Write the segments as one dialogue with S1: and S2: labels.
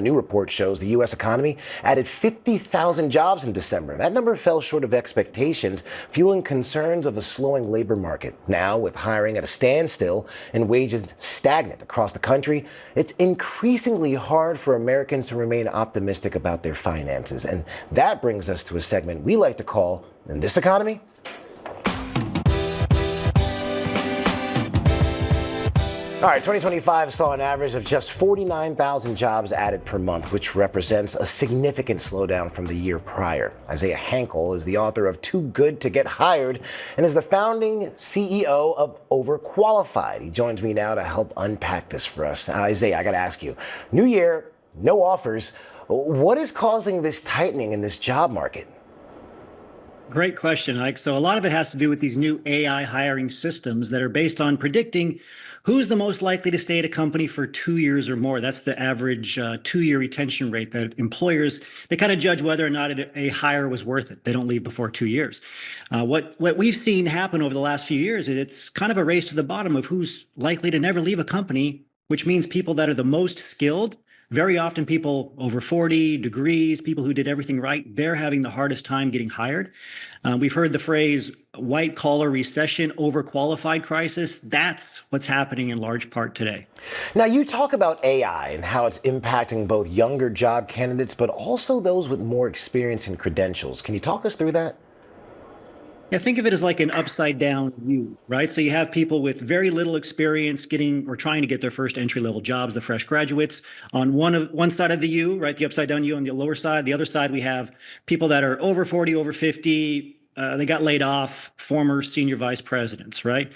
S1: A new report shows the U.S. economy added 50,000 jobs in December. That number fell short of expectations, fueling concerns of a slowing labor market. Now, with hiring at a standstill and wages stagnant across the country, it's increasingly hard for Americans to remain optimistic about their finances. And that brings us to a segment we like to call, In This Economy? All right, 2025 saw an average of just 49,000 jobs added per month, which represents a significant slowdown from the year prior. Isaiah Hankel is the author of Too Good to Get Hired and is the founding CEO of Overqualified. He joins me now to help unpack this for us. Isaiah, I got to ask you, new year, no offers. What is causing this tightening in this job market?
S2: Great question, Ike. So a lot of it has to do with these new AI hiring systems that are based on predicting who's the most likely to stay at a company for 2 years or more. That's the average 2-year retention rate that employers, they kind of judge whether or not a hire was worth it. They don't leave before 2 years. What we've seen happen over the last few years is it's kind of a race to the bottom of who's likely to never leave a company, which means people that are the most skilled. Very often people over 40 degrees, people who did everything right, they're having the hardest time getting hired. We've heard the phrase white collar recession, overqualified crisis. That's what's happening in large part today.
S1: Now, you talk about AI and how it's impacting both younger job candidates, but also those with more experience and credentials. Can you talk us through that?
S2: Yeah, think of it as like an upside down U, right? So you have people with very little experience getting or trying to get their first entry level jobs, the fresh graduates on one side of the U, right? The upside down U on the lower side. The other side, we have people that are over 40, over 50. They got laid off, former senior vice presidents, right?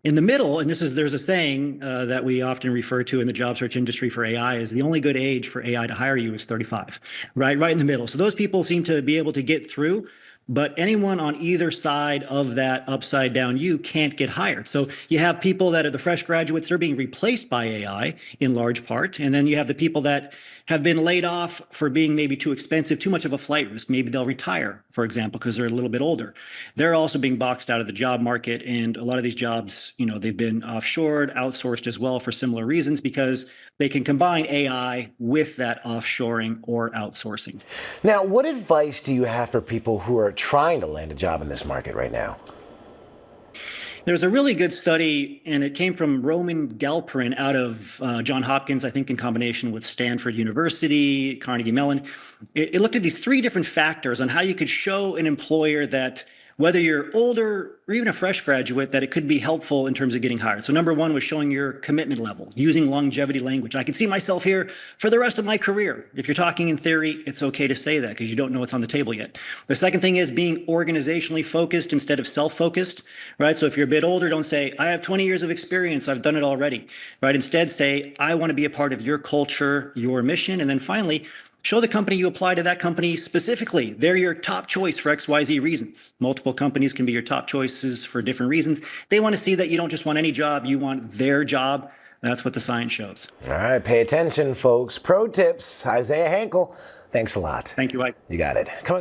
S2: In the middle, and there's a saying that we often refer to in the job search industry for AI is the only good age for AI to hire you is 35, right? Right in the middle. So those people seem to be able to get through. But anyone on either side of that upside down U can't get hired. So you have people that are the fresh graduates, they're being replaced by AI in large part. And then you have the people that have been laid off for being maybe too expensive, too much of a flight risk. Maybe they'll retire, for example, because they're a little bit older. They're also being boxed out of the job market. And a lot of these jobs, they've been offshored, outsourced as well for similar reasons, because they can combine AI with that offshoring or outsourcing.
S1: Now, what advice do you have for people who are trying to land a job in this market right now?
S2: There's a really good study, and it came from Roman Galperin out of Johns Hopkins, I think in combination with Stanford University, Carnegie Mellon. It looked at these 3 different factors on how you could show an employer that whether you're older or even a fresh graduate, that it could be helpful in terms of getting hired. So number 1 was showing your commitment level, using longevity language. I can see myself here for the rest of my career. If you're talking in theory, it's okay to say that because you don't know what's on the table yet. The second thing is being organizationally focused instead of self-focused, right? So if you're a bit older, don't say, I have 20 years of experience, I've done it already, right? Instead say, I want to be a part of your culture, your mission. And then finally, show the company you apply to that company specifically. They're your top choice for XYZ reasons. Multiple companies can be your top choices for different reasons. They want to see that you don't just want any job, you want their job. That's what the science shows.
S1: All right, pay attention, folks. Pro tips, Isaiah Hankel. Thanks a lot.
S2: Thank you, Ike.
S1: You got it. Coming up.